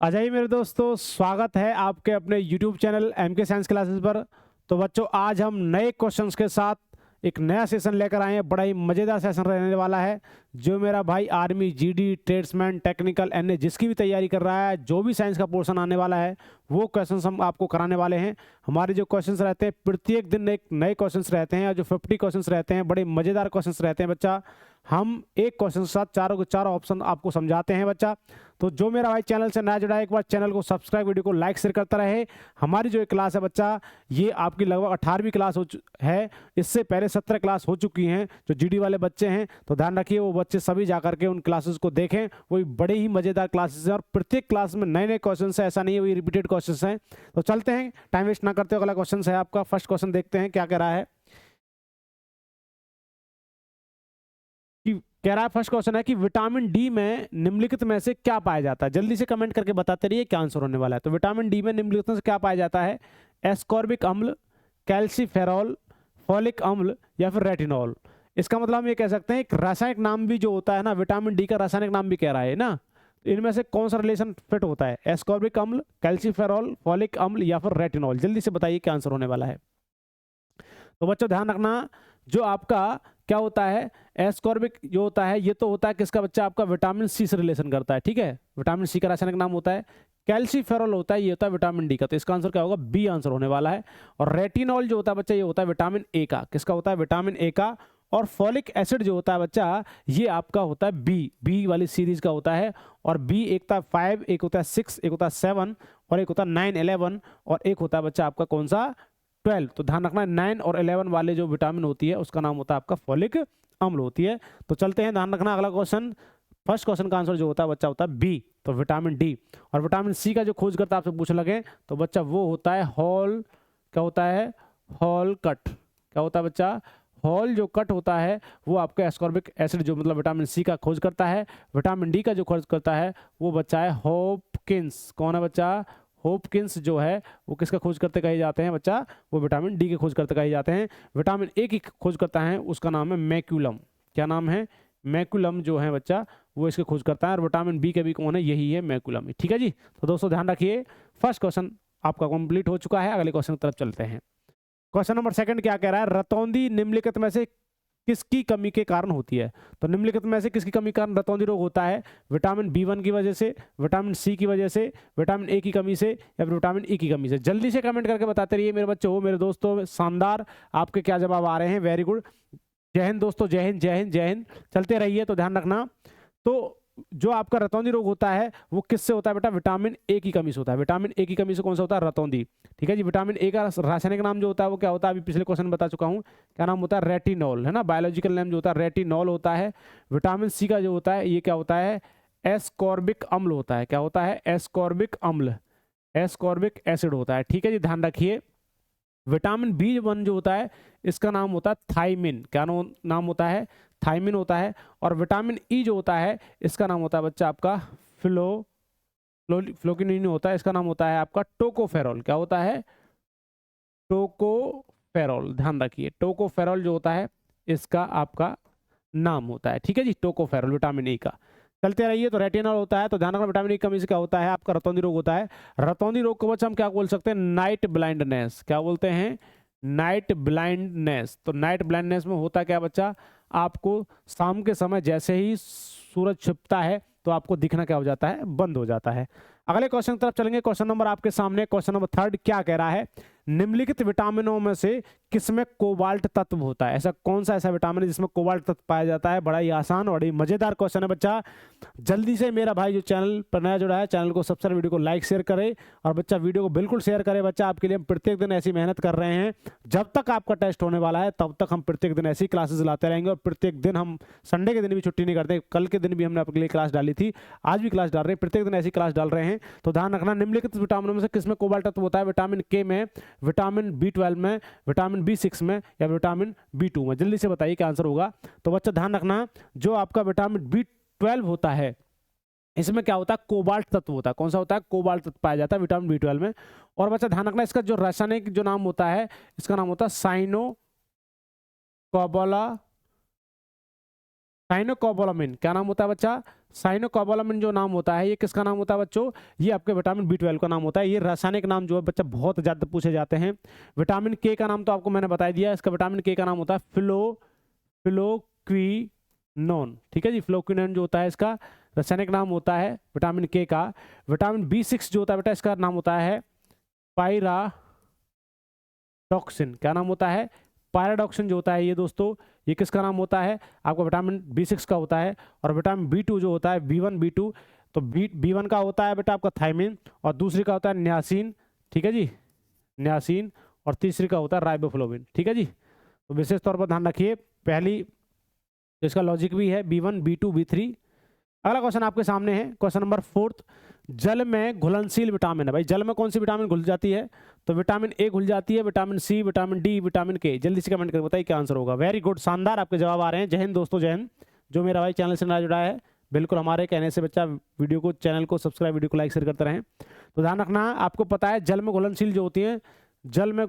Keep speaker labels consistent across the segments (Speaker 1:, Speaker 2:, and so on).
Speaker 1: आ जाइए मेरे दोस्तों, स्वागत है आपके अपने YouTube channel MK science classes पर। तो बच्चों, आज हम नए क्वेश्चंस के साथ एक नया सेशन लेकर आए हैं। बड़ा ही मज़ेदार सेशन रहने वाला है। जो मेरा भाई army, GD, tradesman, technical, NA जिसकी भी तैयारी कर रहा है, जो भी साइंस का पोर्शन आने वाला है, वो क्वेश्चंस हम आपको कराने वाले हैं। हमारे जो क्वेश्चंस रहते हैं, प्रत्येक दिन एक नए क्वेश्चंस रहते हैं और जो 50 क्वेश्चंस रहते हैं, बड़े मज़ेदार क्वेश्चंस रहते हैं बच्चा। हम एक क्वेश्चन के साथ चारों के चारों ऑप्शन आपको समझाते हैं बच्चा। तो जो मेरा भाई चैनल से नया जुड़ा है, एक बार चैनल को सब्सक्राइब, वीडियो को लाइक शेयर करता रहे। हमारी जो एक क्लास है बच्चा, ये आपकी लगभग 18वीं क्लास है। इससे पहले 17 क्लास हो चुकी हैं। जो जीडी वाले बच्चे हैं तो ध्यान रखिए, वो बच्चे सभी जा करके उन क्लासेस को देखें। वो बड़े ही मज़ेदार क्लासेस हैं और प्रत्येक क्लास में नए नए क्वेश्चन है, ऐसा नहीं है वही रिपीटेड क्वेश्चन हैं। तो चलते हैं, टाइम वेस्ट ना करते, अगला क्वेश्चन है आपका। फर्स्ट क्वेश्चन देखते हैं क्या कह रहा है। कह रहा है फर्स्ट क्वेश्चन है कि विटामिन डी में निम्नलिखित में से क्या पाया जाता है। जल्दी से कमेंट करके बताते रहिए क्या आंसर होने वाला है। तो विटामिन डी में निम्नलिखित में से क्या पाया जाता है? एस्कॉर्बिक अम्ल, कैल्सीफेरॉल, फॉलिक अम्ल या फिर रेटिनॉल। इसका मतलब हम ये कह सकते हैं, एक रासायनिक नाम भी जो होता है ना, विटामिन डी का रासायनिक नाम भी कह रहा है ना। तो इनमें से कौन सा रिलेशन फिट होता है? एस्कॉर्बिक अम्ल, कैल्सीफेरॉल, फॉलिक अम्ल या फिर रेटिनॉल। जल्दी से बताइए क्या आंसर होने वाला है। तो बच्चों ध्यान रखना, जो आपका क्या होता है, एस्कॉर्बिक जो होता है, ये तो होता है किसका बच्चा? आपका विटामिन सी से रिलेशन करता है। ठीक है, विटामिन सी का रासायनिक नाम होता है। कैल्सीफेरॉल होता है, ये होता है विटामिन डी का। तो इसका आंसर क्या होगा? बी आंसर होने वाला है। और रेटिनॉल जो होता है बच्चा, ये होता है विटामिन ए का। किसका होता है? विटामिन ए का। और फॉलिक एसिड जो होता है बच्चा, ये आपका होता है बी वाली सीरीज का होता है। और बी एक होता है 5, एक होता है 6, एक होता है 7 और एक होता है 9, 11 और एक होता है बच्चा आपका कौन सा? 12। तो ध्यान रखना, 9 और 11 वाले जो विटामिन होती है उसका नाम होता है आपका फॉलिक अम्ल होती है। तो चलते हैं, ध्यान रखना अगला क्वेश्चन। फर्स्ट क्वेश्चन का आंसर जो होता है बच्चा होता है बी, तो विटामिन डी। और विटामिन सी का जो खोज करता है आपसे पूछ लगे तो बच्चा वो होता है हॉल, क्या होता है? Hall cut. क्या होता है बच्चा? हॉल जो कट होता है वो आपका एस्कॉर्बिक एसिड जो मतलब विटामिन सी का खोज करता है। विटामिन डी का जो खोज करता है वो बच्चा है हॉपकिंस। कौन है बच्चा? होपकिंस जो है वो किसका खोज करते कहे जाते हैं बच्चा? वो विटामिन डी के खोज करते कहे जाते हैं। विटामिन ए की खोज करता है, उसका नाम है मैक्यूलम। क्या नाम है? मैक्यूलम जो है बच्चा, वो इसके खोज करता है। और विटामिन बी के भी कौन है? यही है, मैक्यूलम। ठीक है जी। तो दोस्तों ध्यान रखिए, फर्स्ट क्वेश्चन आपका कंप्लीट हो चुका है। अगले क्वेश्चन की तरफ चलते हैं। क्वेश्चन नंबर सेकंड क्या कह रहा है? रतौंधी निम्नलिखित में से किसकी कमी के कारण होती है? तो निम्नलिखित में से किसकी कमी के कारण रतौंधी रोग होता है? विटामिन बी1 की वजह से, विटामिन सी की वजह से, विटामिन ए की कमी से या फिर विटामिन ई की कमी से। जल्दी से कमेंट करके बताते रहिए मेरे बच्चों, मेरे दोस्तों। शानदार आपके क्या जवाब आ रहे हैं, वेरी गुड। जय हिंद दोस्तों, जय हिंद, जय हिंद, जय हिंद। चलते रहिए। तो ध्यान रखना, तो जो आपका रतौंधी रोग होता है वो किससे होता है बेटा? विटामिन ए की कमी से होता है। विटामिन ए की कमी से कौन सा होता है? रतौंधी। ठीक है जी। विटामिन ए का रासायनिक नाम जो होता है वो क्या होता है? अभी पिछले क्वेश्चन बता चुका हूँ, क्या नाम होता है? रेटिनॉल, है ना। बायोलॉजिकल नेम जो होता है रेटिनॉल होता है। विटामिन सी का जो होता है ये क्या होता है? एस्कॉर्बिक अम्ल होता है। क्या होता है? एस्कॉर्बिक अम्ल, एस्कॉर्बिक एसिड होता है। ठीक है जी, ध्यान रखिए। विटामिन बी1 जो होता है इसका नाम होता है थायमिन। क्या नाम होता है? थायमिन होता है। और विटामिन ई जो होता है इसका नाम होता है बच्चा आपका फ्लोकिनिन होता है। इसका नाम होता है आपका टोकोफेरॉल। क्या होता है? टोकोफेरॉल। ध्यान रखिए, टोकोफेरॉल जो होता है इसका आपका नाम होता है। ठीक है जी, टोकोफेरॉल विटामिन ई का। चलते रहिए। तो रेटिनॉल होता है, तो ध्यान रखना विटामिन ई की कमी से क्या होता है? आपका रतौंधी रोग होता है। रतौंधी रोग को बच्चा हम क्या बोल सकते हैं? Night blindness. क्या बोलते हैं? Night blindness. तो नाइट ब्लाइंडनेस में होता क्या बच्चा? आपको शाम के समय जैसे ही सूरज छिपता है तो आपको दिखना क्या हो जाता है? बंद हो जाता है। अगले क्वेश्चन की तरफ चलेंगे। क्वेश्चन नंबर आपके सामने, क्वेश्चन नंबर थर्ड क्या कह रहा है? निम्नलिखित विटामिनों में से किसमें कोबाल्ट तत्व होता है? ऐसा कौन सा ऐसा विटामिन है जिसमें कोबाल्ट तत्व पाया जाता है? बड़ा ही आसान और बड़ा ही मजेदार क्वेश्चन है बच्चा। जल्दी से मेरा भाई जो चैनल पर नया जुड़ा है, चैनल को सबसे वीडियो को लाइक शेयर करे और बच्चा वीडियो को बिल्कुल शेयर करे। बच्चा आपके लिए हम प्रत्येक दिन ऐसी मेहनत कर रहे हैं, जब तक आपका टेस्ट होने वाला है तब तक हम प्रत्येक दिन ऐसी क्लासेस लाते रहेंगे। और प्रत्येक दिन हम संडे के दिन भी छुट्टी नहीं करते। कल के दिन भी हमने आपके लिए क्लास डाली थी, आज भी क्लास डाल रहे हैं, प्रत्येक दिन ऐसी क्लास डाल रहे हैं। तो ध्यान रखना, निम्नलिखित विटामिनों में से किसमें कोबाल्ट तत्व होता है? विटामिन के में, विटामिन बी12 में, विटामिन बी6 में या विटामिन बी2 में। जल्दी से बताइए क्या आंसर होगा। तो बच्चा ध्यान रखना, जो आपका विटामिन बी12 होता है इसमें क्या होता है? कोबाल्ट तत्व होता है। कौन सा होता है? कोबाल्ट तत्व पाया जाता है विटामिन बी12 में। और बच्चा ध्यान रखना, इसका जो रासायनिक जो नाम होता है इसका नाम होता है साइनो कोबोला साइनोकोबालामिन क्या नाम होता है बच्चा? साइनोकोबालामिन जो नाम होता है ये किसका नाम होता है बच्चों? ये आपके विटामिन B12 का नाम होता है। ये रासायनिक नाम जो है बच्चा बहुत ज़्यादा पूछे जाते हैं। विटामिन के का नाम तो आपको मैंने बता दिया, इसका विटामिन के का नाम होता है फ्लोक्विनोन। ठीक है जी, फ्लोक्विनोन जो होता है इसका रासायनिक नाम होता है विटामिन के का। विटामिन B6 जो होता है बेटा इसका नाम होता है पायराडॉक्सिन। क्या नाम होता है? पायराडॉक्सिन जो होता है ये दोस्तों ये किसका नाम होता है? आपका विटामिन B6 का होता है। और विटामिन B2 जो होता है B1 B2, तो B1 का होता है बेटा आपका थायमिन, और दूसरी का होता है नियासिन। ठीक है जी, नियासिन। और तीसरी का होता है राइबोफ्लोविन। ठीक है जी, तो विशेष तौर पर ध्यान रखिए। पहली तो इसका लॉजिक भी है B1 B2 B3। अगला क्वेश्चन आपके सामने है, क्वेश्चन नंबर 4। जल में घुलनशील विटामिन है भाई, जल में कौन सी विटामिन घुल जाती है? तो विटामिन ए घुल जाती है, vitamin C, vitamin D, vitamin K. जल्दी से कमेंट करके बताइए क्या आंसर होगा। वेरी गुड, शानदार आपके जवाब आ रहे हैं। जय हिंद दोस्तों, जय हिंद। जो मेरा भाई चैनल से नया जुड़ा है, बिल्कुल हमारे कहने से बच्चा वीडियो को, चैनल को सब्सक्राइब, वीडियो को लाइक शेयर करते रहें। तो ध्यान रखना, आपको पता है जल में घुलनशील जो होती है, जल में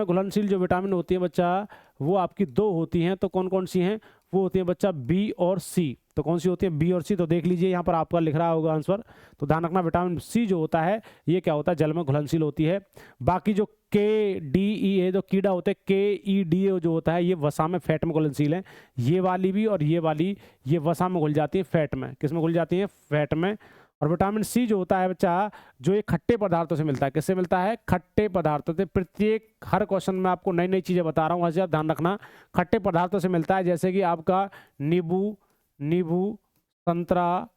Speaker 1: घुलनशील जो विटामिन होती है बच्चा, वो आपकी दो होती हैं। तो कौन कौन सी हैं? वो होती है बच्चा बी और सी। तो कौन सी होती है? बी और सी। तो देख लीजिए यहाँ पर आपका लिख रहा होगा आंसर। तो ध्यान रखना, विटामिन सी जो होता है ये क्या होता है? जल में घुलनशील होती है। बाकी जो के डी ई ए जो कीड़ा होते हैं, के ई डी ए जो होता है ये वसा में, फैट में घुलनशील है। ये वाली भी और ये वाली, ये वसा में घुल जाती है, फैट में। किस में घुल जाती है? फैट में। और विटामिन सी जो होता है बच्चा, जो ये खट्टे पदार्थों से मिलता है। किससे मिलता है? खट्टे पदार्थों से। प्रत्येक हर क्वेश्चन में आपको नई नई चीज़ें बता रहा हूँ, ऐसे आप ध्यान रखना। खट्टे पदार्थों से मिलता है, जैसे कि आपका नींबू, संतरा,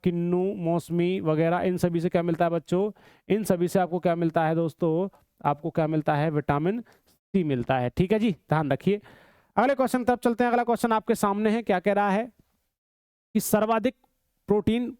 Speaker 1: किन्नू, मौसमी वगैरह, इन सभी से क्या मिलता है बच्चों? इन सभी से आपको क्या मिलता है दोस्तों? आपको क्या मिलता है? विटामिन सी मिलता है। ठीक है जी, ध्यान रखिए। अगले क्वेश्चन तब चलते हैं। अगला क्वेश्चन आपके सामने है, क्या कह रहा है कि सर्वाधिक प्रोटीन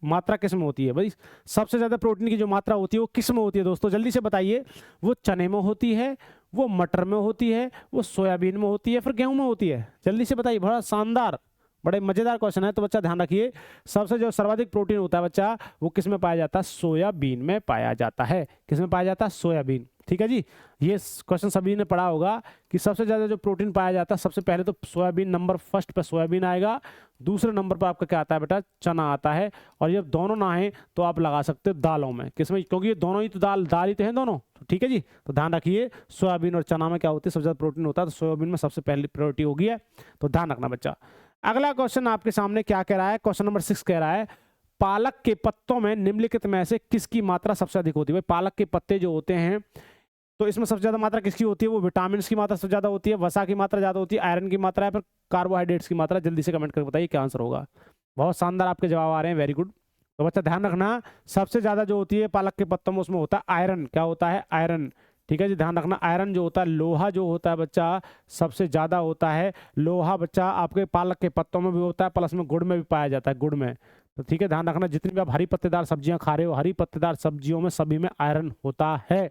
Speaker 1: मात्रा किस में होती है? भाई सबसे ज्यादा प्रोटीन की जो मात्रा होती है वो किस में होती है दोस्तों? जल्दी से बताइए। वो चने में होती है, वो मटर में होती है, वो सोयाबीन में होती है, फिर गेहूं में होती है? जल्दी से बताइए। बड़ा शानदार, बड़े मजेदार क्वेश्चन है। तो बच्चा ध्यान रखिए, सबसे जो सर्वाधिक प्रोटीन होता है बच्चा, वो किस में पाया जाता है? सोयाबीन में पाया जाता है। किस में पाया जाता है? सोयाबीन। ठीक है जी, ये क्वेश्चन सभी ने पढ़ा होगा कि सबसे ज्यादा जो प्रोटीन पाया जाता है, सबसे पहले तो सोयाबीन, नंबर फर्स्ट पे सोयाबीन आएगा। दूसरे नंबर पर आपका क्या आता है बेटा? चना आता है। और जब दोनों ना आए तो आप लगा सकते हो दालों में। किसमें? क्योंकि ये दोनों ही तो दाल ही तो हैं दोनों। तो ठीक है जी, तो ध्यान रखिए, सोयाबीन और चना में क्या होती है? सबसे ज्यादा प्रोटीन होता है। तो सोयाबीन में सबसे पहली प्रायोरिटी होगी है। तो ध्यान रखना बच्चा। अगला क्वेश्चन आपके सामने क्या कह रहा है? क्वेश्चन नंबर 6 कह रहा है, पालक के पत्तों में निम्नलिखित में से किसकी मात्रा सबसे अधिक होती है? भाई पालक के पत्ते जो होते हैं, तो इसमें सबसे ज्यादा मात्रा किसकी होती है? वो विटामिन की मात्रा सबसे ज्यादा होती है, वसा की मात्रा ज्यादा होती है, आयरन की मात्रा है, फिर कार्बोहाइड्रेट्स की मात्रा? जल्दी से कमेंट करके बताइए क्या आंसर होगा। बहुत शानदार आपके जवाब आ रहे हैं, वेरी गुड। तो बच्चा ध्यान रखना, सबसे ज्यादा जो होती है पालक के पत्तों में, उसमें होता है आयरन। क्या होता है? आयरन। ठीक है जी, ध्यान रखना। आयरन जो होता है, लोहा जो होता है बच्चा, सबसे ज्यादा होता है लोहा बच्चा आपके पालक के पत्तों में भी होता है, प्लस में गुड़ में भी पाया जाता है, गुड़ में। तो ठीक है, ध्यान रखना, जितनी भी आप हरी पत्तेदार सब्जियां खा रहे हो, हरी पत्तेदार सब्जियों में सभी में आयरन होता है।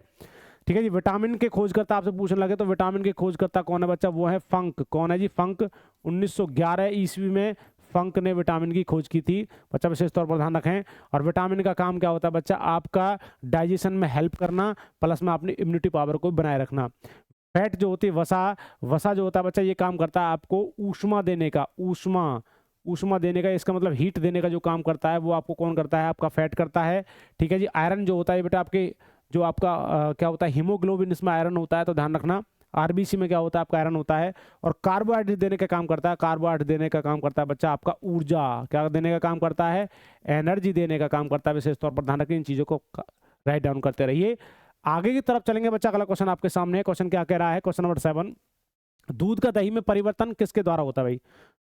Speaker 1: ठीक है जी, विटामिन के खोजकर्ता आपसे पूछने लगे तो विटामिन के खोजकर्ता कौन है बच्चा? वो है फंक। कौन है जी? फंक। 1911 ईस्वी में फंक ने विटामिन की खोज की थी बच्चा, विशेष तौर पर ध्यान रखें। और विटामिन का काम क्या होता है बच्चा? आपका डाइजेशन में हेल्प करना, प्लस में अपनी इम्यूनिटी पावर को बनाए रखना। फैट जो होती है, वसा जो होता है बच्चा, ये काम करता है आपको ऊष्मा देने का। ऊष्मा देने का, इसका मतलब हीट देने का जो काम करता है, वो आपको कौन करता है? आपका फैट करता है। ठीक है जी, आयरन जो होता है बेटा आपके, जो आपका क्या होता है? हीमोग्लोबिन, इसमें आयरन होता है। तो ध्यान रखना, आरबीसी में क्या होता है? आपका आयरन होता है। और कार्बोहाइड्रेट देने का काम करता है। कार्बोहाइड्रेट देने का काम करता है बच्चा आपका ऊर्जा। क्या देने का काम करता है? एनर्जी देने का काम करता है। विशेष तौर पर ध्यान रखिए, इन चीजों को राइट डाउन करते रहिए। आगे की तरफ चलेंगे बच्चा। अगला क्वेश्चन आपके सामने है। क्वेश्चन क्या कह रहा है? क्वेश्चन नंबर 7, दूध का दही में परिवर्तन किसके द्वारा होता है? भाई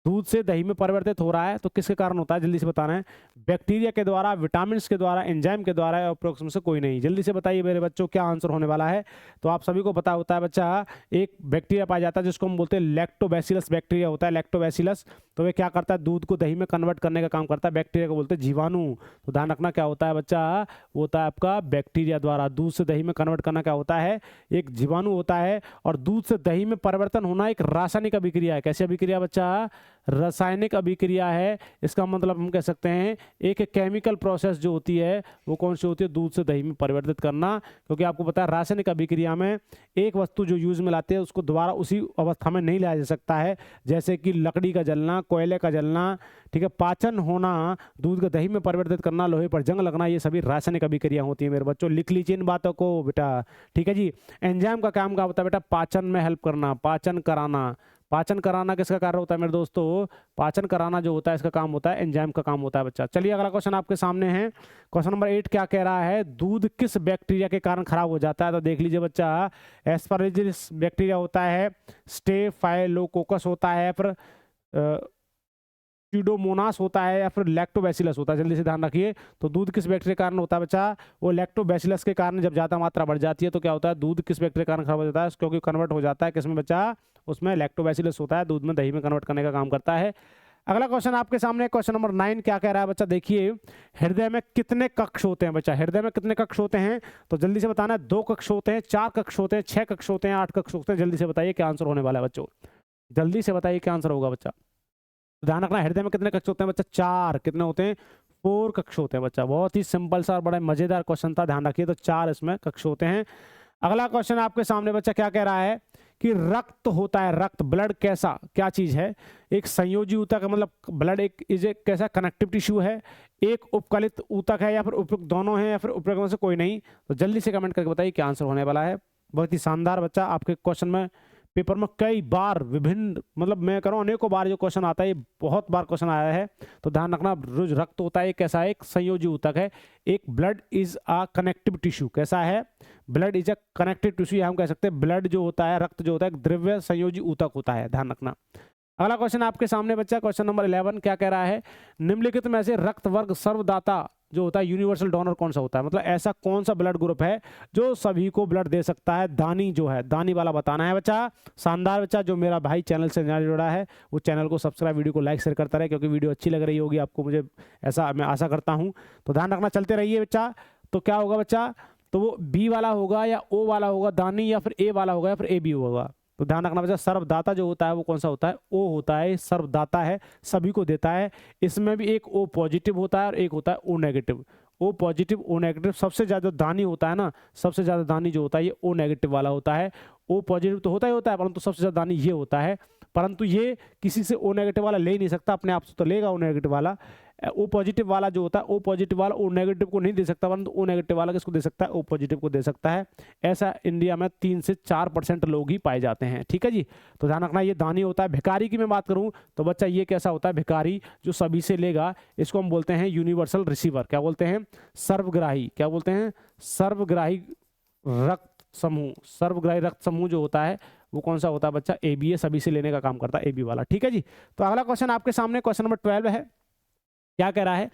Speaker 1: दूध से दही में परिवर्तित हो रहा है तो किसके कारण होता है? जल्दी से बताना है। बैक्टीरिया के द्वारा, विटामिन के द्वारा, एंजाइम के द्वारा, या अप्रोक्स में से कोई नहीं? जल्दी से बताइए मेरे बच्चों, क्या आंसर होने वाला है। तो आप सभी को पता होता है बच्चा, एक बैक्टीरिया पाया जाता है जिसको हम बोलते हैं लैक्टोबैसिलस बैक्टीरिया होता है, लैक्टोबैसिलस। तो वे क्या करता है? दूध को दही में कन्वर्ट करने का काम करता है। बैक्टीरिया को बोलते हैं जीवाणु। तो ध्यान रखना, क्या होता है बच्चा? वो होता है आपका बैक्टीरिया द्वारा दूध से दही में कन्वर्ट करना। क्या होता है? एक जीवाणु होता है। और दूध से दही में परिवर्तन होना एक रासायनिक अभिक्रिया है। कैसी अभिक्रिया बच्चा? रासायनिक अभिक्रिया है, इसका मतलब हम कह सकते हैं एक केमिकल प्रोसेस जो होती है वो कौन सी होती है, दूध से दही में परिवर्तित करना। क्योंकि आपको पता है रासायनिक अभिक्रिया में एक वस्तु जो यूज में लाते हैं उसको दोबारा उसी अवस्था में नहीं लाया जा सकता है, जैसे कि लकड़ी का जलना, कोयले का जलना, ठीक है, पाचन होना, दूध को दही में परिवर्तित करना, लोहे पर जंग लगना, ये सभी रासायनिक अभिक्रिया होती है मेरे बच्चों। लिख लीजिए इन बातों को बेटा, ठीक है जी। एंजाइम का काम क्या होता है बेटा, पाचन में हेल्प करना, पाचन कराना। पाचन कराना किसका कार्य होता है मेरे दोस्तों, पाचन कराना जो होता है इसका काम होता है, एंजाइम का काम होता है बच्चा। चलिए अगला क्वेश्चन आपके सामने है, क्वेश्चन नंबर 8 क्या कह रहा है, दूध किस बैक्टीरिया के कारण खराब हो जाता है। तो देख लीजिए बच्चा, एस्परजिलस बैक्टीरिया होता है, स्टेफाइलोकोकस होता है, फिर स्यूडोमोनास होता है, या फिर लैक्टोबैसिलस होता है। जल्दी से ध्यान रखिए। तो दूध किस बैक्टीरिया के कारण होता है बच्चा, वो लैक्टोबैसिलस के कारण। जब ज़्यादा मात्रा बढ़ जाती है तो क्या होता है, दूध किस बैक्टीरिया के कारण खराब हो जाता है, क्योंकि कन्वर्ट हो जाता है किसमें बच्चा, उसमें लैक्टोबैसिलस होता है, दूध में दही में कन्वर्ट करने का काम करता है। अगला क्वेश्चन आपके सामने, क्वेश्चन नंबर 9 क्या कह रहा है बच्चा, देखिए हृदय में कितने कक्ष होते हैं बच्चा, हृदय में कितने कक्ष होते हैं। तो जल्दी से बताना है, 2 कक्ष होते हैं, 4 कक्ष होते हैं, 6 कक्ष होते हैं, 8 कक्ष होते हैं। जल्दी से बताइए क्या आंसर होने वाला है बच्चों, जल्दी से बताइए क्या आंसर होगा बच्चा। ध्यान रखना, हृदय में कितने कक्ष होते हैं बच्चा, 4। कितने होते हैं, 4 कक्ष होते हैं बच्चा। बहुत ही सिंपल सा और बड़ा मजेदार क्वेश्चन था, ध्यान रखिए। तो 4 इसमें कक्ष होते हैं। अगला क्वेश्चन आपके सामने बच्चा क्या कह रहा है कि रक्त होता है, रक्त, ब्लड कैसा, क्या चीज है, एक संयोजी ऊतक है, मतलब ब्लड एक इज एक कैसा कनेक्टिव टिश्यू है, एक उपकलित ऊतक है, या फिर उपयुक्त दोनों हैं, या फिर उपयुक्त में से कोई नहीं। तो जल्दी से कमेंट करके बताइए क्या आंसर होने वाला है। बहुत ही शानदार बच्चा, आपके क्वेश्चन में पेपर में कई बार विभिन्न, मतलब मैं कह रहा हूँ अनेकों बार जो क्वेश्चन आता है, ये बहुत बार क्वेश्चन आया है। तो ध्यान रखना, रोज रक्त होता है, कैसा है, एक संयोजी ऊतक है, एक blood is a connective tissue. कैसा है, blood is a connective tissue, हम कह सकते हैं ब्लड जो होता है, रक्त जो होता है, एक द्रव्य संयोजी ऊतक होता है, ध्यान रखना। अगला क्वेश्चन आपके सामने बच्चा, क्वेश्चन नंबर 11 क्या कह रहा है, निम्नलिखित में से रक्त वर्ग सर्वदाता जो होता है, यूनिवर्सल डोनर कौन सा होता है, मतलब ऐसा कौन सा ब्लड ग्रुप है जो सभी को ब्लड दे सकता है। दानी जो है, दानी वाला बताना है बच्चा। शानदार बच्चा, जो मेरा भाई चैनल से नया जुड़ा है वो चैनल को सब्सक्राइब, वीडियो को लाइक शेयर करता रहे, क्योंकि वीडियो अच्छी लग रही होगी आपको, मुझे ऐसा मैं आशा करता हूँ। तो ध्यान रखना, चलते रहिए बच्चा। तो क्या होगा बच्चा, तो वो बी वाला होगा, या ओ वाला होगा दानी, या फिर ए वाला होगा, या फिर ए बी होगा। तो ध्यान रखना बच्चा, सर्वदाता जो होता है वो कौन सा होता है, ओ होता है, सर्वदाता है, सभी को देता है। इसमें भी एक ओ पॉजिटिव होता है और एक होता है O negative. O positive O negative, सबसे ज़्यादा दानी होता है ना, सबसे ज़्यादा दानी जो होता है ये ओ नेगेटिव वाला होता है। ओ पॉजिटिव तो होता ही होता है, परंतु सबसे ज़्यादा दानी ये होता है, परंतु ये किसी से ओ नेगेटिव वाला ले ही नहीं सकता, अपने आप से तो लेगा ओ नेगेटिव वाला। ओ पॉजिटिव वाला जो होता है, ओ पॉजिटिव वाला ओ नेगेटिव को नहीं दे सकता, परंतु ओ नेगेटिव वाला किसको दे सकता है, ओ पॉजिटिव को दे सकता है। ऐसा इंडिया में 3 से 4% लोग ही पाए जाते हैं, ठीक है जी। तो ध्यान रखना, ये दानी होता है। भिखारी की मैं बात करूं तो बच्चा ये कैसा होता है, भिखारी जो सभी से लेगा, इसको हम बोलते हैं यूनिवर्सल रिसीवर। क्या बोलते हैं, सर्वग्राही। क्या बोलते हैं, सर्वग्राही रक्त समूह। सर्वग्राही रक्त समूह जो होता है वो कौन सा होता है बच्चा, ए बी, सभी से लेने का काम करता है, ए बी वाला, ठीक है जी। तो अगला क्वेश्चन आपके सामने, क्वेश्चन नंबर 12 है। क्या कह रहा है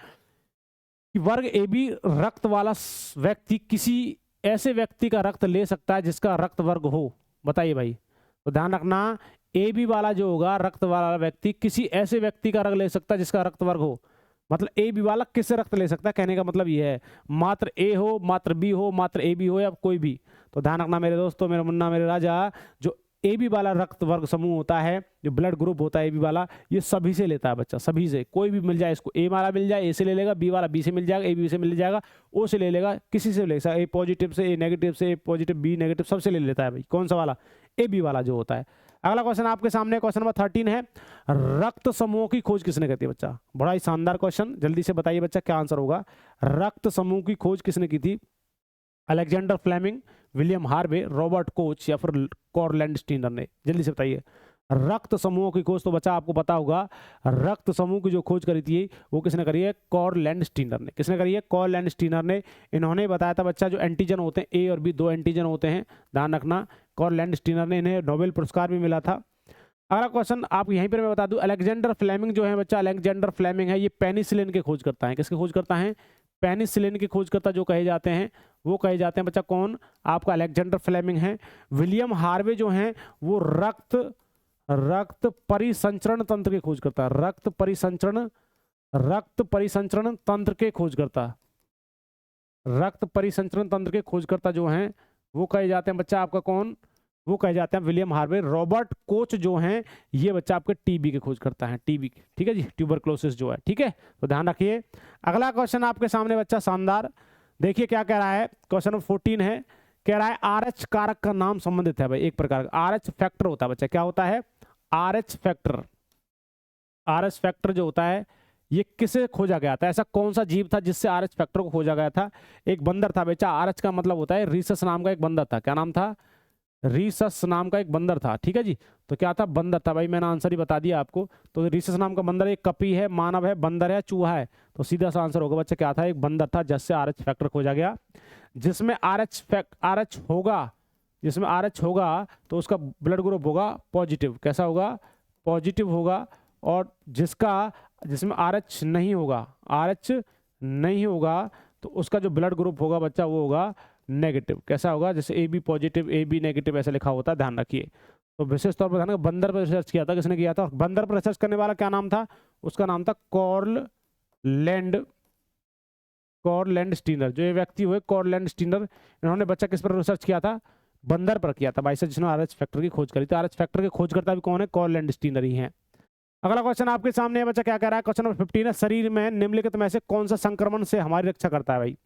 Speaker 1: कि वर्ग ए बी रक्त वाला व्यक्ति किसी ऐसे व्यक्ति का रक्त ले सकता है जिसका रक्त वर्ग हो। बताइए भाई। तो ध्यान रखना, ए बी वाला जो होगा रक्त वाला व्यक्ति किसी ऐसे व्यक्ति का रक्त ले सकता है जिसका रक्त वर्ग हो। मतलब ए बी वाला किससे रक्त ले सकता है, कहने का मतलब ये है, मात्र ए हो, मात्र बी हो, मात्र ए बी हो, या कोई भी। तो ध्यान रखना मेरे दोस्तों, मेरे मुन्ना, मेरे राजा, जो ए बी वाला रक्त वर्ग समूह होता है, जो ब्लड ग्रुप होता है ए बी वाला, ये सभी से लेता है बच्चा, सभी से। कोई भी मिल जाए इसको, ए वाला मिल जाए ए से ले लेगा, बी वाला बी से मिल जाएगा, ए बी से मिल जाएगा, ओ से ले लेगा, किसी से ले सकता है, ए पॉजिटिव से, ए नेगेटिव से, ए पॉजिटिव बी नेगेटिव, सबसे ले लेता है भाई। कौन सा वाला, ए बी वाला जो होता है। अगला क्वेश्चन आपके सामने, क्वेश्चन नंबर 13 है, रक्त समूह की खोज किसने की थी बच्चा। बड़ा ही शानदार क्वेश्चन, जल्दी से बताइए बच्चा क्या आंसर होगा। रक्त समूह की खोज किसने की थी, Alexander Fleming, William Harvey, Robert Koch, या फिर कार्ल लैंडस्टीनर ने। जल्दी से बताइए। रक्त समूहों की खोज तो बच्चा आपको पता होगा, रक्त समूह की जो खोज करी थी वो किसने करी है, कार्ल लैंडस्टीनर ने। किसने करी है, कार्ल लैंडस्टीनर ने। इन्होंने बताया था बच्चा, जो एंटीजन होते हैं ए और बी, 2 एंटीजन होते हैं, ध्यान रखना। कार्ल लैंडस्टीनर ने, इन्हें नोबेल पुरस्कार भी मिला था। अगला क्वेश्चन आप यहीं पर मैं बता दूं, अलेक्जेंडर फ्लेमिंग जो है बच्चा, अलेक्जेंडर फ्लेमिंग है, ये पेनिसिलिन की खोज करता है। किसकी खोज करता है, पेनिसिलिन की खोजकर्ता जो कहे जाते हैं वो कहे जाते हैं बच्चा कौन, आपका अलेक्जेंडर फ्लेमिंग है। विलियम हार्वे जो हैं वो रक्त परिसंचरण तंत्र की खोज करता है, रक्त परिसंचरण तंत्र के खोजकर्ता, रक्त परिसंचरण तंत्र के खोजकर्ता जो हैं वो कहे जाते हैं बच्चा आपका कौन, वो कहे जाते हैं विलियम हार्वे। रॉबर्ट कोच जो हैं ये बच्चा आपके टीबी की खोज करता है, टीबी की, ठीक है जी, ट्यूबरक्लोसिस जो है, ठीक है, तो ध्यान रखिए। अगला क्वेश्चन आपके सामने बच्चा शानदार, देखिए क्या कह रहा है, क्वेश्चन नंबर 14 है, कह रहा है RH कारक का नाम संबंधित है भाई, एक प्रकार का RH फैक्टर होता है बच्चा, क्या होता है, RH फैक्टर। RH फैक्टर जो होता है ये किसे खोजा गया था, ऐसा कौन सा जीव था जिससे RH फैक्टर को खोजा गया था, एक बंदर था बच्चा। RH का मतलब होता है रीसस नाम का एक बंदर था, क्या नाम था, रीसस नाम का एक बंदर था, ठीक है जी, तो क्या था, बंदर था भाई, मैंने आंसर ही बता दिया आपको। तो रीसस नाम का बंदर, एक कपी है, मानव है, बंदर है, चूहा है, तो सीधा सा आंसर होगा बच्चा क्या था, एक बंदर था जिससे RH फैक्टर खोजा गया। जिसमें RH होगा, जिसमें RH होगा तो उसका ब्लड ग्रुप होगा पॉजिटिव, कैसा होगा, पॉजिटिव होगा। और जिसमें RH नहीं होगा, RH नहीं होगा तो उसका जो ब्लड ग्रुप होगा बच्चा वो होगा नेगेटिव, कैसा होगा, जैसे AB पॉजिटिव AB नेगेटिव ऐसा लिखा होता है, ध्यान रखिए। तो विशेष तौर पर ध्यान, बंदर पर रिसर्च किया था, किसने किया था, बंदर पर रिसर्च करने वाला क्या नाम था, उसका नाम था कॉरलैंड स्टीनर। जो ये व्यक्ति हुए कॉरलैंड स्टीनर, इन्होंने बच्चा किस पर रिसर्च किया था, बंदर पर किया था भाई साहब, जिसने RH फैक्टर की खोज करी। तो RH फैक्टर के खोजकर्ता भी कौन है, कॉरलैंड स्टीनर ही है। अगला क्वेश्चन आपके सामने है बच्चा, क्या कह रहा है, क्वेश्चन नंबर 15 है, शरीर में निम्नलिखित में से कौन सा संक्रमण से हमारी रक्षा करता है भाई,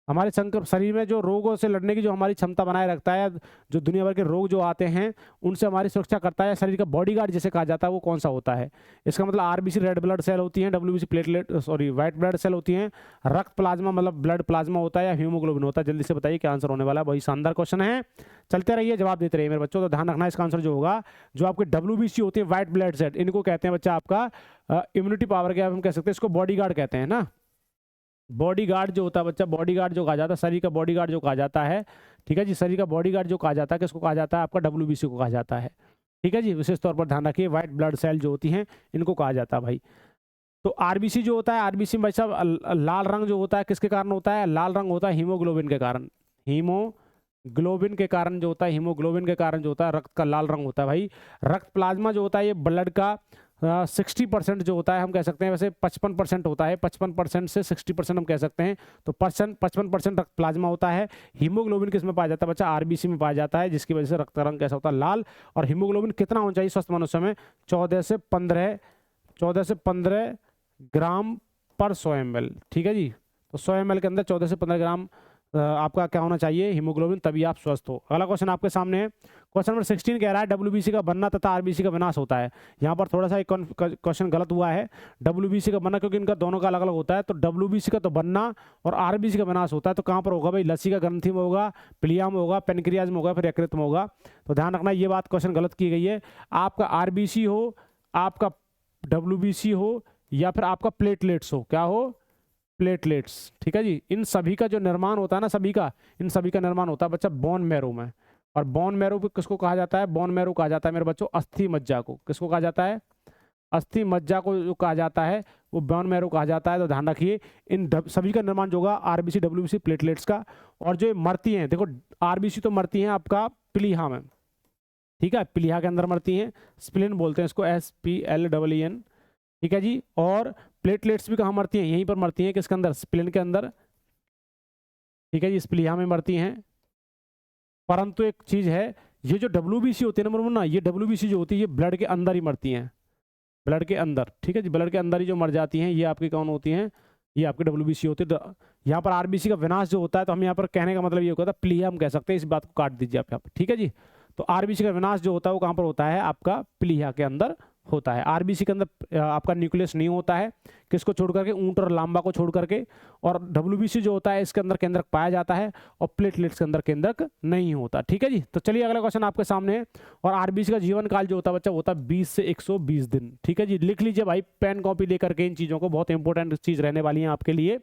Speaker 1: हमारे शरीर में जो रोगों से लड़ने की जो हमारी क्षमता बनाए रखता है, जो दुनिया भर के रोग जो आते हैं उनसे हमारी सुरक्षा करता है, शरीर का बॉडीगार्ड जिसे कहा जाता है, वो कौन सा होता है। इसका मतलब RBC रेड ब्लड सेल होती हैं, WBC platelet white blood cell होती हैं, रक्त प्लाज्मा मतलब ब्लड प्लाज्मा होता है, या हीमोग्लोबिन होता है। जल्दी से बताइए क्या आंसर होने वाला है, वही शानदार क्वेश्चन है, चलते रहिए, जवाब देते रहिए मेरे बच्चों। तो ध्यान रखना इसका आंसर जो होगा, जो आपके WBC होती है व्हाइट ब्लड सेल, इनको कहते हैं बच्चा आपका इम्यूनिटी पावर के, हम कह सकते हैं इसको बॉडीगार्ड कहते हैं ना, बॉडीगार्ड जो होता है बच्चा, बॉडीगार्ड जो कहा जाता है, शरीर का बॉडीगार्ड जो कहा जाता है, ठीक है जी, शरीर का बॉडीगार्ड जो कहा जाता है, किसको कहा जाता है, आपका WBC को कहा जाता है, ठीक है जी। विशेष तौर पर ध्यान रखिए, व्हाइट ब्लड सेल जो होती हैं इनको कहा जाता है भाई। तो RBC जो होता है, RBC में भाई साहब लाल रंग जो होता है किसके कारण होता है, लाल रंग होता है हीमोग्लोबिन के कारण, हीमोग्लोबिन के कारण जो होता है, हीमोग्लोबिन के कारण जो होता है रक्त का लाल रंग होता है भाई। रक्त प्लाज्मा जो होता है ये ब्लड का 60% जो होता है, हम कह सकते हैं, वैसे 55% होता है, 55% से 60% हम कह सकते हैं, तो 55% रक्त प्लाज्मा होता है। हीमोग्लोबिन किस में पाया जाता है बच्चा, RBC में पाया जाता है, जिसकी वजह से रक्त का रंग कैसा होता है, लाल। और हीमोग्लोबिन कितना होना चाहिए स्वस्थ मनुष्य में, 14 से 15 ग्राम पर 100 ml, ठीक है जी। तो 100 ml के अंदर 14 से 15 ग्राम आपका क्या होना चाहिए, हीमोग्लोबिन, तभी आप स्वस्थ हो। अगला क्वेश्चन आपके सामने है, क्वेश्चन नंबर 16 कह रहा है WBC का बनना तथा RBC का विनाश होता है। यहाँ पर थोड़ा सा एक क्वेश्चन गलत हुआ है, WBC का बनना, क्योंकि इनका दोनों का अलग अलग होता है, तो WBC का तो बनना और RBC का विनाश होता है। तो कहाँ पर होगा भाई, लसिका ग्रंथि में होगा, प्लिया में होगा, पेनक्रियाज में होगा, फिर यकृत में होगा। तो ध्यान रखना ये बात क्वेश्चन गलत की गई है, आपका RBC हो, आपका WBC हो, या फिर आपका प्लेटलेट्स हो, क्या हो, प्लेटलेट्स, ठीक है जी। इन सभी का जो निर्माण होता है ना, इन सभी का निर्माण होता है बच्चा बोन मैरो में। और बोन मैरो पे किसको कहा जाता है, बोन मैरो कहा जाता है मेरे बच्चों अस्थि मज्जा को, किसको कहा जाता है, अस्थि मज्जा को जो कहा जाता है वो बोन मैरो कहा जाता है। तो ध्यान रखिए इन सभी का निर्माण जो होगा RBC WBC प्लेटलेट्स का। और जो मरती हैं, देखो RBC तो मरती हैं आपका प्लीहा में, ठीक है, प्लीहा के अंदर मरती हैं, स्प्लिन बोलते हैं इसको, SPLEN, ठीक है जी। और प्लेटलेट्स भी कहाँ मरती हैं, यहीं पर मरती हैं, किसके अंदर, स्प्लिन के अंदर, ठीक है जी, स्प्लीहा में मरती हैं। परंतु एक चीज है, ये जो WBC होती है नंबर 1 ना, ये WBC जो होती है ये ब्लड के अंदर ही मरती हैं, ब्लड के अंदर, ठीक है जी, ब्लड के अंदर ही जो मर जाती हैं, ये आपकी कौन होती हैं, ये आपके WBC होती है। यहाँ पर RBC का विनाश जो होता है, तो हम यहाँ पर कहने का मतलब ये होता है प्लीहा हम कह सकते हैं, इस बात को काट दीजिए आप यहाँ पर, ठीक है जी। तो RBC का विनाश जो होता है वो कहाँ पर होता है, आपका प्लीहा के अंदर होता है। RBC के अंदर आपका न्यूक्लियस नहीं होता है, किसको छोड़ करके, ऊंट और लांबा को छोड़ करके। और WBC जो होता है इसके अंदर केंद्रक पाया जाता है, और प्लेटलेट्स के अंदर केंद्रक नहीं होता, ठीक है जी। तो चलिए अगला क्वेश्चन आपके सामने है। और RBC का जीवन काल जो होता है बच्चा, होता है 20 से 120 दिन, ठीक है जी। लिख लीजिए भाई पेन कॉपी लेकर के इन चीजों को, बहुत इंपॉर्टेंट चीज रहने वाली है आपके लिए।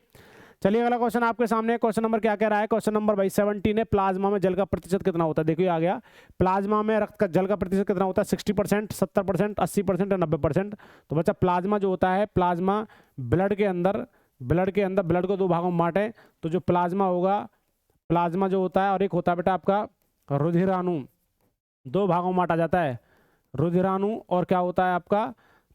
Speaker 1: चलिए अगला क्वेश्चन आपके सामने, क्वेश्चन नंबर क्या कह रहा है, क्वेश्चन नंबर भाई 17 है, प्लाज्मा में जल का प्रतिशत कितना होता है। देखिए आ गया, प्लाज्मा में रक्त का जल का प्रतिशत कितना होता है, 60%, 70%, 80% या 90%। तो बच्चा प्लाज्मा जो होता है, प्लाज्मा ब्लड के अंदर ब्लड को 2 भागों में बांटे, तो जो प्लाज्मा होगा, प्लाज्मा जो होता है, और एक होता है बेटा आपका रुधिराणु, 2 भागों में बांटा जाता है, रुधिराणु और क्या होता है आपका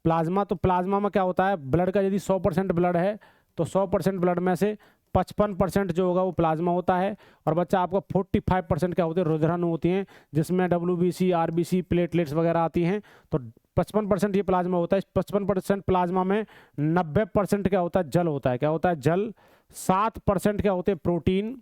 Speaker 1: प्लाज्मा। तो प्लाज्मा में क्या होता है, ब्लड का यदि 100% ब्लड है तो 100% ब्लड में से 55% जो होगा वो प्लाज्मा होता है, और बच्चा आपका 45% क्या होते हैं, रुधिराणु होती हैं, जिसमें WBC, RBC, प्लेटलेट्स वगैरह आती हैं। तो 55% ये प्लाज्मा होता है। 55% प्लाज्मा में 90% क्या होता है, जल होता है। क्या होता है, जल। 7% क्या होते हैं, प्रोटीन।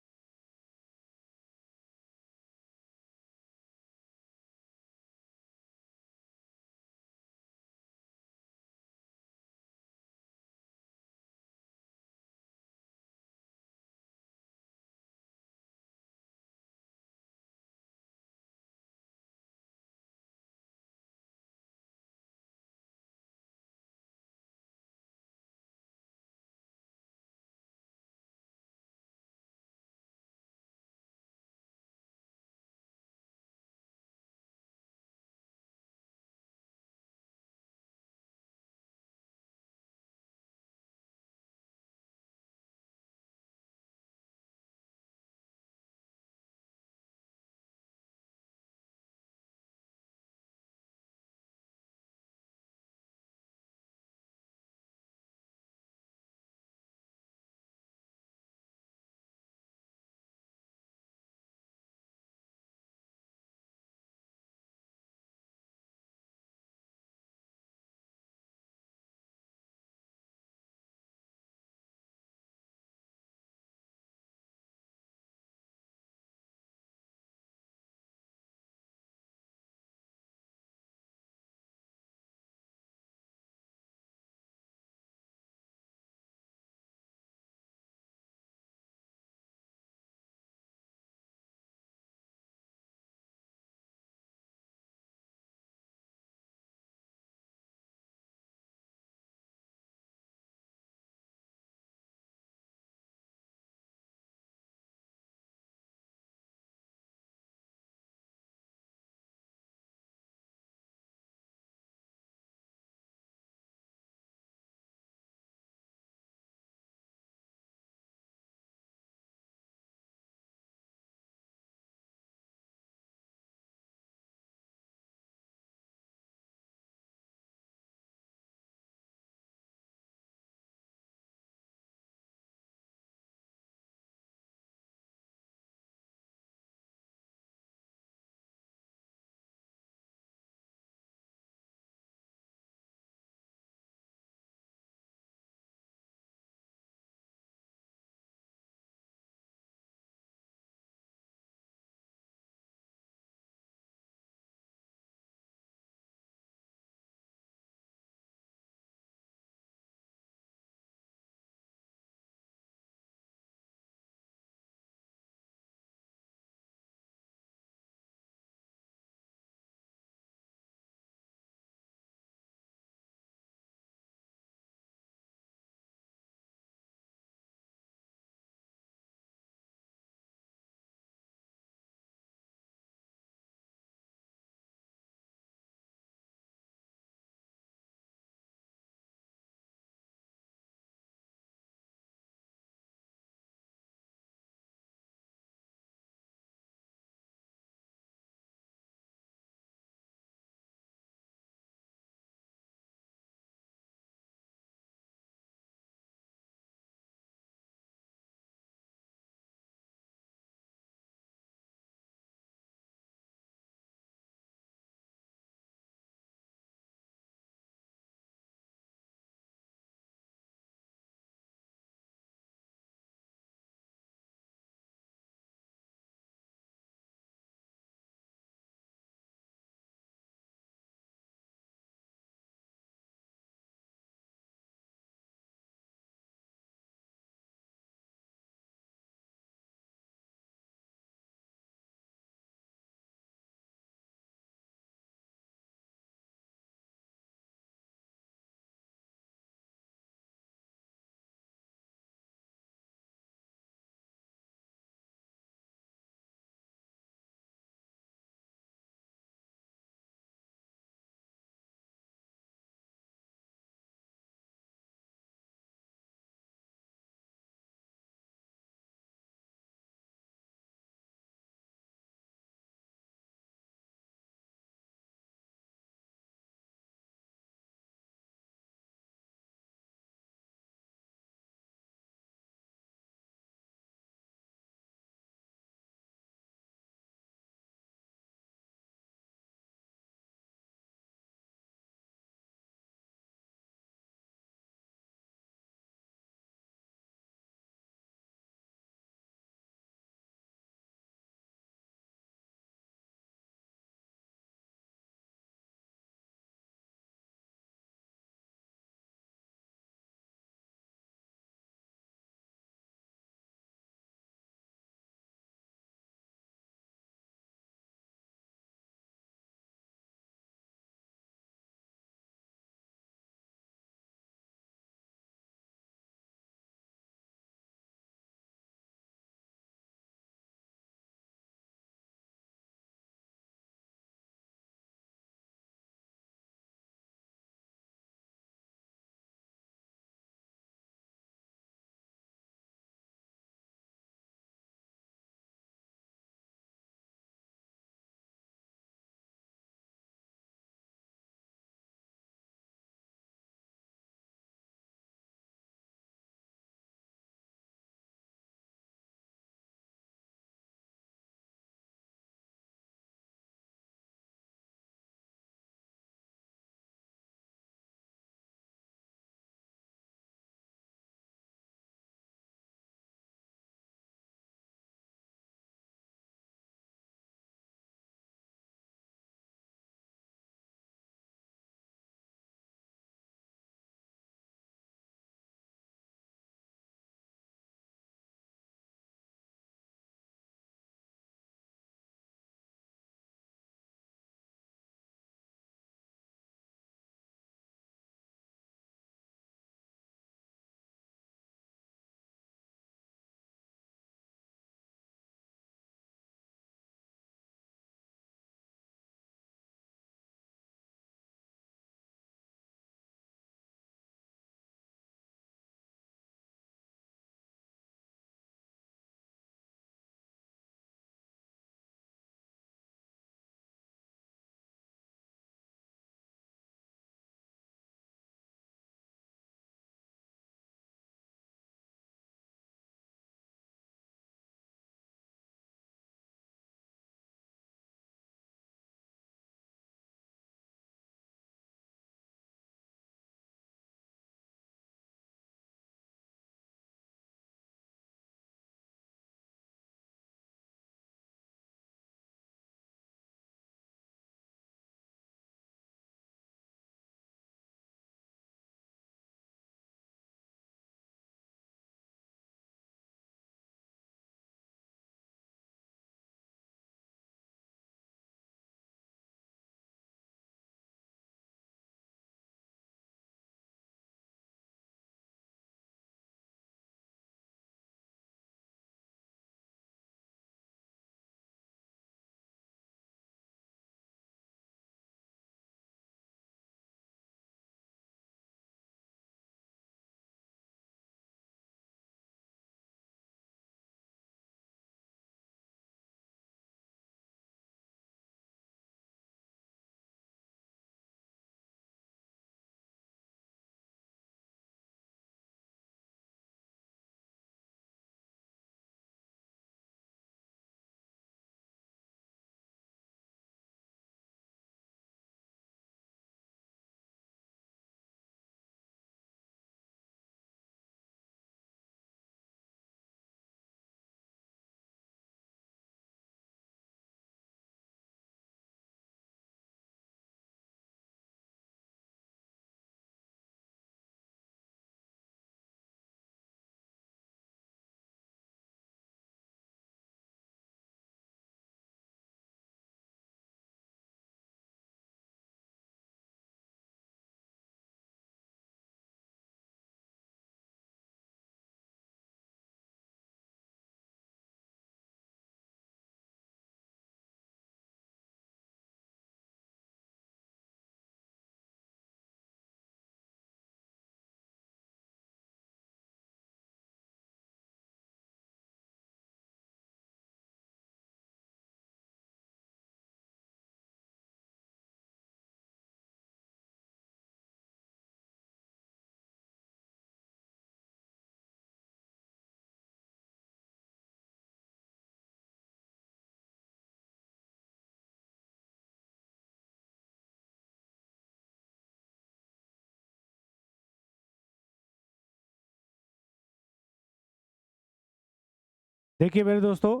Speaker 1: देखिए मेरे दोस्तों,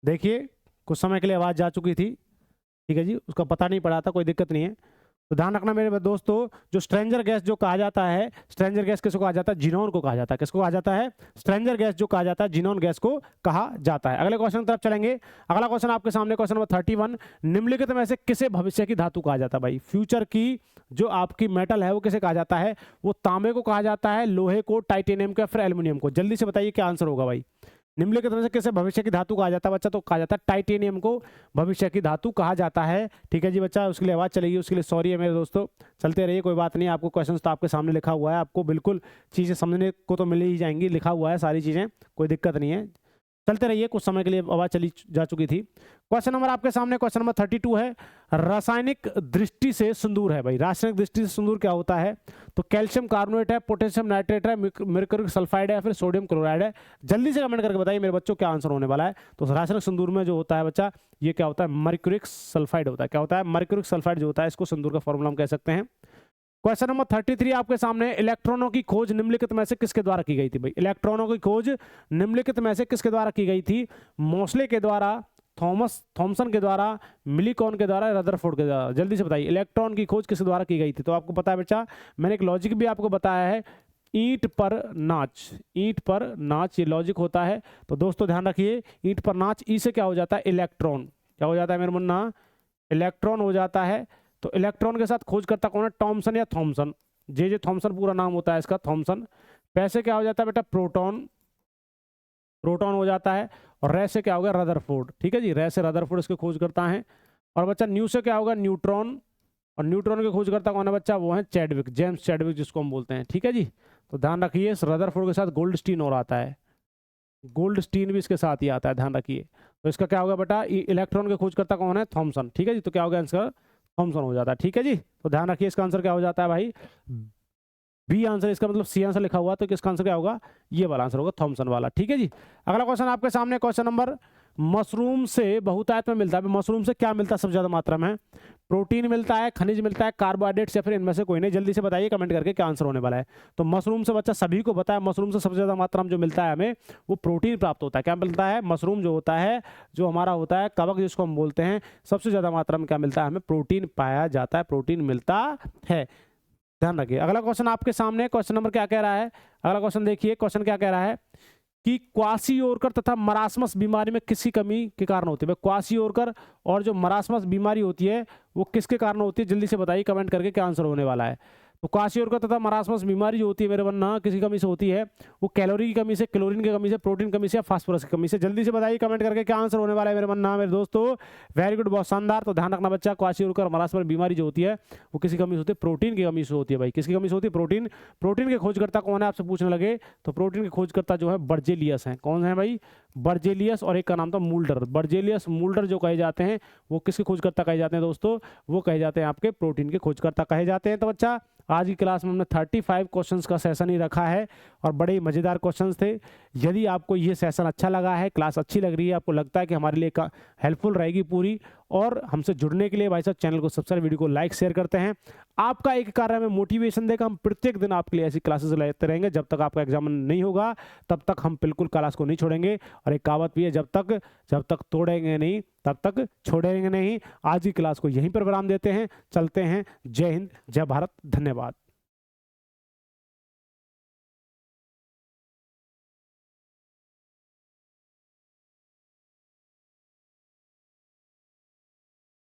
Speaker 1: देखिए कुछ समय के लिए आवाज़ जा चुकी थी, ठीक है जी, उसका पता नहीं पड़ा था, कोई दिक्कत नहीं है। तो ध्यान रखना मेरे दोस्तों, जो स्ट्रेंजर गैस जो कहा जाता है, स्ट्रेंजर गैस किसको कहा जाता है? जीनॉन को कहा जाता है। किसको कहा जाता है? स्ट्रेंजर गैस जो कहा जाता है, जीनॉन गैस को कहा जाता है। अगले क्वेश्चन की तरफ चलेंगे। अगला क्वेश्चन आपके सामने, क्वेश्चन नंबर 31, निम्नलिखित में से किसे भविष्य की धातु कहा जाता है? भाई फ्यूचर की जो आपकी मेटल है वो किसे कहा जाता है? वो तांबे को कहा जाता है, लोहे को, टाइटेनियम को, या फिर एल्यूमिनियम को? जल्दी से बताइए क्या आंसर होगा भाई। निम्नलिखित में से किसे भविष्य की धातु कहा जाता है बच्चा? तो कहा जाता है टाइटेनियम को भविष्य की धातु कहा जाता है। ठीक है जी बच्चा, उसके लिए आवाज़ चलेगी, उसके लिए सॉरी है मेरे दोस्तों, चलते रहिए, कोई बात नहीं। आपको क्वेश्चन तो आपके सामने लिखा हुआ है, आपको बिल्कुल चीज़ें समझने को तो मिल ही जाएंगी, लिखा हुआ है सारी चीज़ें, कोई दिक्कत नहीं है, चलते रहिए। कुछ समय के लिए आवाज़ चली जा चुकी थी। क्वेश्चन नंबर आपके सामने, क्वेश्चन नंबर 32 है, रासायनिक दृष्टि से सिंदूर है। भाई रासायनिक दृष्टि से सिंदूर क्या होता है? तो कैल्शियम कार्बोनेट है, पोटेशियम नाइट्रेट है, मर्क्यूरिक सल्फाइड है, फिर सोडियम क्लोराइड है। जल्दी से कमेंट करके बताइए मेरे बच्चों क्या आंसर होने वाला है। तो रासायनिक सिंदूर में जो होता है बच्चा, ये क्या होता है? मर्क्यूरिक सल्फाइड होता है। क्या होता है? मर्क्यूरिक सल्फाइड जो होता है, इसको सिंदूर का फॉर्मूला हम कह सकते हैं। क्वेश्चन नंबर 33 आपके सामने, इलेक्ट्रॉनों की खोज निम्नलिखित में से किसके द्वारा की गई थी? भाई इलेक्ट्रॉनों की खोज निम्नलिखित में से किसके द्वारा की गई थी? मोस्ले के द्वारा, थॉमसन के द्वारा, मिलीकॉन के द्वारा, रदरफोर्ड के द्वारा? जल्दी से बताइए इलेक्ट्रॉन की खोज किस द्वारा की गई थी। तो आपको पता है बच्चा, मैंने एक लॉजिक भी आपको बताया है, ईंट पर नाच, ईंट पर नाच, ये लॉजिक होता है। तो दोस्तों ध्यान रखिए, ईंट पर नाच, ई से क्या हो जाता है? इलेक्ट्रॉन। क्या हो जाता है मेरे मुन्ना? इलेक्ट्रॉन हो जाता है। तो इलेक्ट्रॉन के साथ खोजकर्ता कौन है? टॉमसन या थॉमसन, जे थॉमसन पूरा नाम होता है इसका, थॉमसन। पैसे क्या हो जाता है बेटा? प्रोटॉन, प्रोटॉन हो जाता है। और रे से क्या होगा? रदरफोर्ड। ठीक है जी, रे से रदरफोर्ड इसके खोज करता है। और बच्चा न्यू से क्या होगा? न्यूट्रॉन। और न्यूट्रॉन के खोज करता कौन है बच्चा? वो है चैडविक, जेम्स चैडविक जिसको हम बोलते हैं। ठीक है जी, तो ध्यान रखिए, इस रदरफोर्ड के साथ गोल्डस्टीन और आता है, गोल्डस्टीन भी इसके साथ ही आता है, ध्यान रखिए। तो इसका क्या होगा बेटा? इलेक्ट्रॉन के खोज करता कौन है? थॉमसन। ठीक है जी, तो क्या होगा आंसर? थॉमसन हो जाता है। ठीक है जी, तो ध्यान रखिए, इसका आंसर क्या हो जाता है भाई? बी आंसर, इसका मतलब सी आंसर लिखा हुआ, तो इसका आंसर क्या होगा? ये वाला आंसर होगा, थॉमसन वाला। ठीक है जी, अगला क्वेश्चन आपके सामने, क्वेश्चन नंबर, मशरूम से बहुतायत में मिलता है। मशरूम से क्या मिलता है सबसे ज्यादा मात्रा में? प्रोटीन मिलता है, खनिज मिलता है, कार्बोहाइड्रेट्स, या फिर इनमें से कोई नहीं? जल्दी से बताइए कमेंट करके क्या आंसर होने वाला है। तो मशरूम से बच्चा सभी को पता है, मशरूम से सबसे ज्यादा मात्रा में जो मिलता है हमें, वो प्रोटीन प्राप्त होता है। क्या मिलता है? मशरूम जो होता है, जो हमारा होता है कवक जिसको हम बोलते हैं, सबसे ज्यादा मात्रा में क्या मिलता है हमें? प्रोटीन पाया जाता है, प्रोटीन मिलता है, ध्यान रखिए। अगला क्वेश्चन आपके सामने, क्वेश्चन नंबर क्या कह रहा है? अगला क्वेश्चन देखिए, क्वेश्चन क्या कह रहा है कि क्वासियोरकर तथा मरासमस बीमारी में किसकी कमी के कारण होती है? क्वासियोरकर और जो मरासमस बीमारी होती है वो किसके कारण होती है? जल्दी से बताइए कमेंट करके क्या आंसर होने वाला है। तो क्वासियोरकर तथा मरासमस बीमारी जो होती है मेरे वरना किसी कमी से होती है, वो कैलोरी की कमी से, क्लोरीन की कमी से, प्रोटीन की कमी से, या फास्फोरस की कमी से? जल्दी से बताइए कमेंट करके क्या आंसर होने वाला है मेरे वरना मेरे दोस्तों। वेरी गुड, बहुत शानदार। तो ध्यान रखना बच्चा, क्वासियोरकर मरासमस बीमारी जो होती है वो किसी कमी से होती है? प्रोटीन की कमी से होती है। भाई किसकी कमी से होती है? प्रोटीन। प्रोटीन के खोजकर्ता कौन है आपसे पूछने लगे, तो प्रोटीन के खोजकर्ता जो है बर्जेलियस हैं। कौन है भाई? बर्जेलियस, और एक का नाम था मूल्डर। बर्जेलियस, मूल्डर जो कहे जाते हैं वो किसके खोजकर्ता कहे जाते हैं दोस्तों? वो कहे जाते हैं आपके प्रोटीन के खोजकर्ता कहे जाते हैं। तो बच्चा आज की क्लास में हमने 35 क्वेश्चंस का सेशन ही रखा है और बड़े ही मज़ेदार क्वेश्चंस थे। यदि आपको ये सेशन अच्छा लगा है, क्लास अच्छी लग रही है, आपको लगता है कि हमारे लिए हेल्पफुल रहेगी पूरी, और हमसे जुड़ने के लिए भाई साहब चैनल को सब्सक्राइब, वीडियो को लाइक शेयर करते हैं। आपका एक कार्य हमें मोटिवेशन देगा, हम प्रत्येक दिन आपके लिए ऐसी क्लासेस लेते रहेंगे जब तक आपका एग्जाम नहीं होगा, तब तक हम बिल्कुल क्लास को नहीं छोड़ेंगे। और एक कहावत भी है, जब तक तोड़ेंगे नहीं तब तक छोड़ेंगे नहीं। आज की क्लास को यहीं पर विराम देते हैं, चलते हैं। जय हिंद, जय भारत, धन्यवाद।